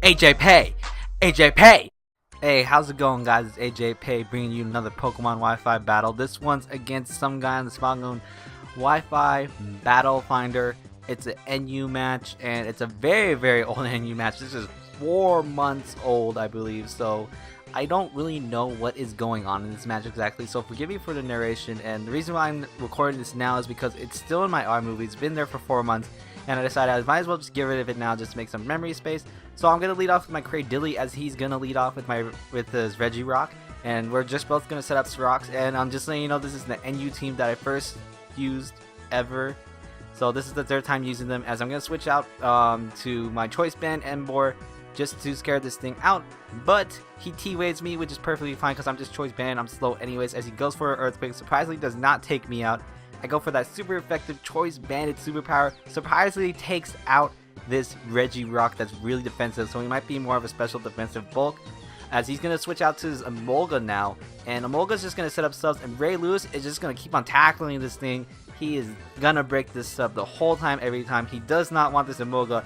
AJayPay! AJayPay! Hey, how's it going, guys? It's AJayPay bringing you another Pokemon Wi-Fi battle. This one's against some guy on the Smogon Wi-Fi Battle Finder. It's an NU match, and it's a very old NU match. This is 4 months old, I believe, so I don't really know what is going on in this match exactly, so forgive me for the narration. And the reason why I'm recording this now is because it's still in my iMovie. It's been there for 4 months, and I decided I might as well just get rid of it now just to make some memory space. So I'm gonna lead off with my Cradilly, as he's gonna lead off with his Regirock, and we're just both gonna set up rocks. And I'm just letting you know, this is the NU team that I first used ever. So this is the 3rd time using them, as I'm gonna switch out to my Choice Band Emboar just to scare this thing out. But he T-waves me, which is perfectly fine because I'm just Choice Band. I'm slow anyways, as he goes for an Earthquake. Surprisingly does not take me out. I go for that super effective Choice Banded superpower. Surprisingly takes out this Regirock that's really defensive, so he might be more of a special defensive bulk, as he's going to switch out to his Emolga now. And Emolga's just going to set up subs, and Ray Lewis is just going to keep on tackling this thing. He is going to break this sub the whole time, every time. He does not want this Emolga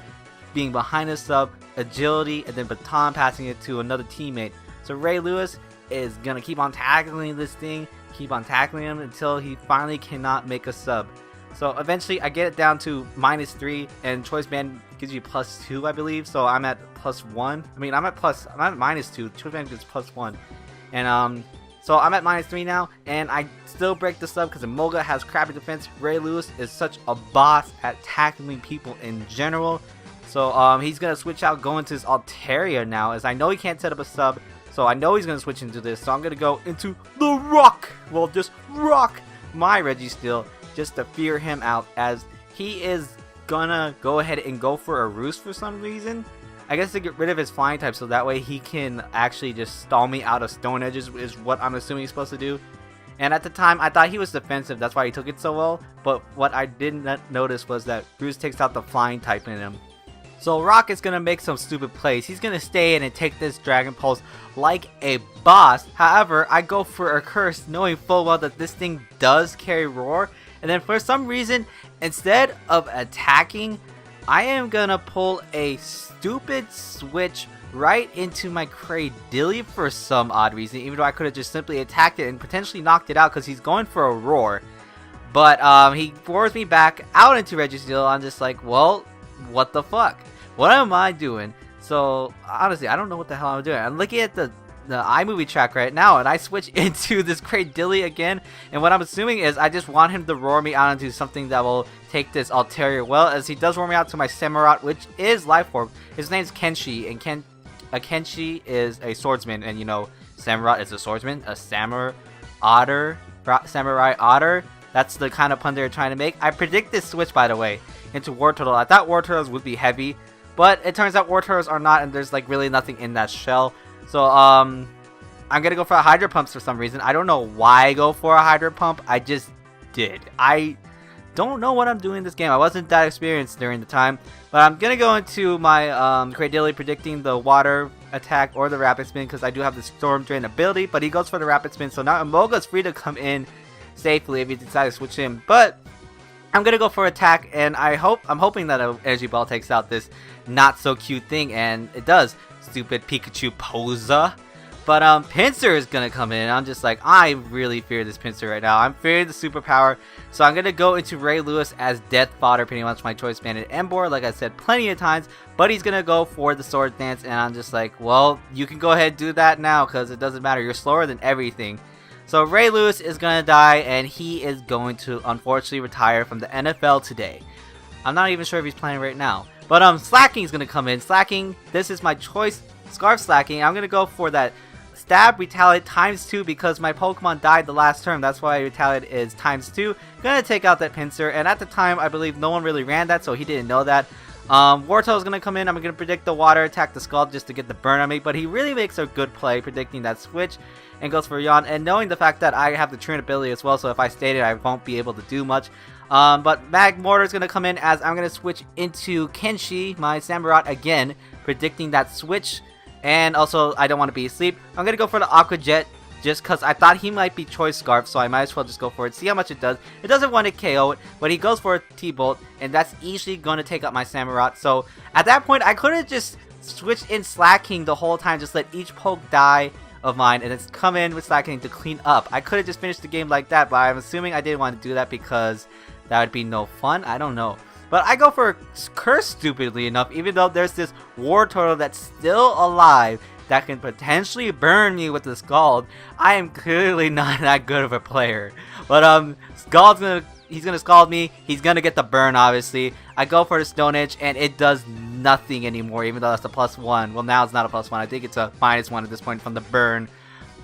being behind his sub, agility, and then baton passing it to another teammate. So Ray Lewis is going to keep on tackling this thing, keep on tackling him until he finally cannot make a sub. So eventually I get it down to -3, and Choice Band gives you +2, I believe. So I'm at +1. I mean, I'm at -2. Choice Band gives +1. And so I'm at -3 now, and I still break the sub because Emolga has crappy defense. Ray Lewis is such a boss at tackling people in general. So he's gonna switch out, go into his Altaria now, as I know he can't set up a sub. So I know he's gonna switch into this. So I'm gonna go into the Rock. Well, just rock my Registeel just to fear him out, as he is gonna go ahead and go for a Roost for some reason. I guess to get rid of his flying type, so that way he can actually just stall me out of Stone Edges, is what I'm assuming he's supposed to do. And at the time I thought he was defensive, that's why he took it so well. But what I did not notice was that Roost takes out the flying type in him. So Rock is going to make some stupid plays. He's going to stay in and take this Dragon Pulse like a boss. However, I go for a Curse, knowing full well that this thing does carry Roar. And then for some reason, instead of attacking, I am going to pull a stupid switch right into my Cradilly for some odd reason. Even though I could have just simply attacked it and potentially knocked it out because he's going for a Roar. But he forwards me back out into Registeel. I'm just like, well, what the fuck? What am I doing? So honestly, I don't know what the hell I'm doing. I'm looking at the iMovie track right now, and I switch into this Cradilly again, and what I'm assuming is I just want him to roar me out into something that will take this Altaria well, as he does roar me out to my Samurott, which is Life Orb. His name's Kenshi, and Kenshi is a swordsman, and you know, Samurott is a swordsman. A samurai otter. That's the kind of pun they're trying to make. I predict this switch, by the way, into Wartortle. I thought Wartortles would be heavy, but it turns out Wartortles are not, and there's like really nothing in that shell. So I'm gonna go for a Hydro Pump for some reason. I don't know why I go for a Hydro Pump. I just did. I don't know what I'm doing in this game. I wasn't that experienced during the time, but I'm gonna go into my Cradilly, predicting the water attack or the Rapid Spin, because I do have the Storm Drain ability. But he goes for the Rapid Spin, so now Emolga's free to come in safely if he decides to switch in. But I'm gonna go for attack, and I'm hoping that an Energy Ball takes out this not so cute thing, and it does. Stupid Pikachu Posa. But Pinsir is gonna come in. I'm just like, I really fear this Pinsir right now. I'm fearing the superpower, so I'm gonna go into Ray Lewis as death fodder, pretty much my Choice Banded Emboar, like I said plenty of times. But he's gonna go for the Sword Dance, and I'm just like, well, you can go ahead and do that now, because it doesn't matter. You're slower than everything. So Ray Lewis is gonna die, and he is going to unfortunately retire from the NFL today. I'm not even sure if he's playing right now. But Slacking is gonna come in. Slacking, this is my choice Scarf Slacking. I'm gonna go for that Stab Retaliate ×2 because my Pokemon died the last turn. That's why Retaliate is ×2. Gonna take out that Pinsir, and at the time I believe no one really ran that, so he didn't know that. Wartortle is gonna come in. I'm gonna predict the water attack, the Scald, just to get the burn on me, but he really makes a good play predicting that switch and goes for Yawn, and knowing the fact that I have the Trin ability as well, so if I stayed it I won't be able to do much. But Magmortar is going to come in, as I'm going to switch into Kenshi, my Samurott, again, predicting that switch. And also, I don't want to be asleep. I'm going to go for the Aqua Jet, just because I thought he might be Choice Scarf, so I might as well just go for it, see how much it does. It doesn't want to KO it, but he goes for a T-Bolt, and that's easily going to take out my Samurott. So at that point, I could have just switch in Slacking the whole time, just let each poke die of mine, and then come in with Slacking to clean up. I could have just finished the game like that, but I'm assuming I didn't want to do that because that would be no fun. I don't know. But I go for Curse stupidly enough, even though there's this War Turtle that's still alive that can potentially burn me with the Scald. I am clearly not that good of a player. But he's gonna Scald me. He's gonna get the burn, obviously. I go for the Stone Edge, and it does nothing anymore, even though that's a +1. Well, now it's not a +1. I think it's a -1 at this point from the burn.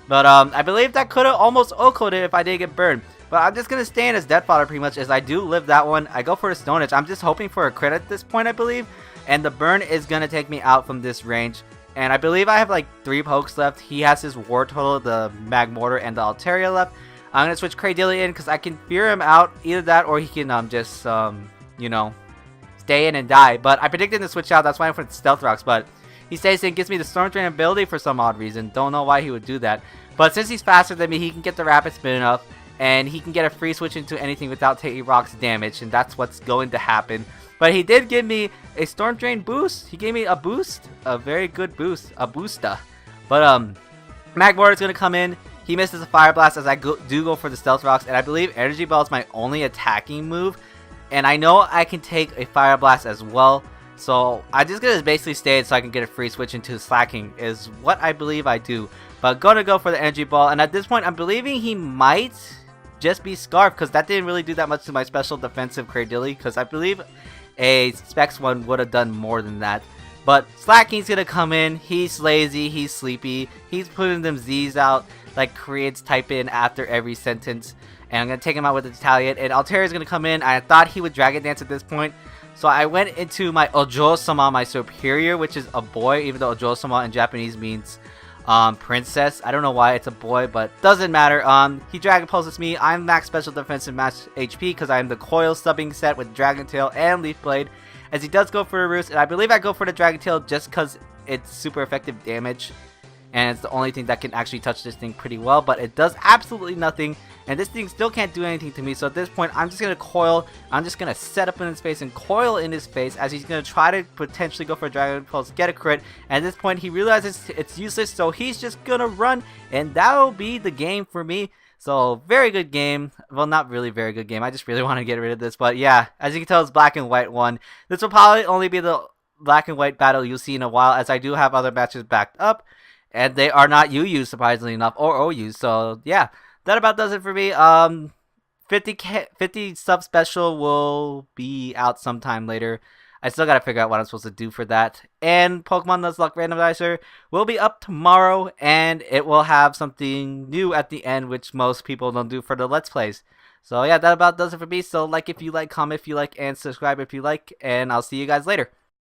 But I believe that could have almost Oko'd it if I didn't get burned. But I'm just going to stand as death fodder pretty much, as I do live that one. I go for a Stone Edge. I'm just hoping for a crit at this point, I believe. And the burn is going to take me out from this range. And I believe I have like 3 pokes left. He has his War Turtle, the Mag Mortar, and the Altaria left. I'm going to switch Cradilly in because I can fear him out. Either that or he can just, you know, stay in and die. But I predicted him to switch out. That's why I went for the Stealth Rocks. But he stays in, gives me the Storm Drain ability for some odd reason. Don't know why he would do that. But since he's faster than me, he can get the Rapid Spin up. And he can get a free switch into anything without taking rocks damage. And that's what's going to happen. But he did give me a Storm Drain boost. He gave me a boost. A very good boost. A boosta. But Mag Mortar is going to come in. He misses a Fire Blast as I do go for the Stealth Rocks. And I believe Energy Ball is my only attacking move. And I know I can take a Fire Blast as well. So I'm just going to basically stay so I can get a free switch into Slacking is what I believe I do. But going to go for the Energy Ball. And at this point, I'm believing he might just be Scarf, because that didn't really do that much to my special defensive Cradilly, because I believe a Specs one would have done more than that. But Slacking's gonna come in. He's lazy, he's sleepy, he's putting them Z's out like Koreans type in after every sentence, and I'm gonna take him out with the Retaliate. And Altaria's gonna come in. I thought he would Dragon Dance at this point, so I went into my Ojo-sama, my superior, which is a boy, even though Ojo-sama in Japanese means princess. I don't know why it's a boy, but doesn't matter. He Dragon Pulses me. I'm max special defense and max HP because I'm the coil subbing set with Dragon Tail and Leaf Blade, as he does go for a Roost, and I believe I go for the Dragon Tail just because it's super effective damage, and it's the only thing that can actually touch this thing pretty well, but it does absolutely nothing, and this thing still can't do anything to me. So at this point, I'm just going to coil. I'm just going to set up in his face and coil in his face as he's going to try to potentially go for a Dragon Pulse, get a crit. And at this point, he realizes it's useless, so he's just going to run, and that'll be the game for me. So very good game. Well, not really very good game. I just really want to get rid of this. But yeah, as you can tell, it's black and white one. This will probably only be the black and white battle you'll see in a while, as I do have other matches backed up. And they are not UU, surprisingly enough, or OU. So yeah, that about does it for me. 50 sub special will be out sometime later. I still gotta figure out what I'm supposed to do for that. And Pokemon Nuzlocke Randomizer will be up tomorrow, and it will have something new at the end, which most people don't do for the Let's Plays. So yeah, that about does it for me. So like if you like, comment if you like, and subscribe if you like, and I'll see you guys later.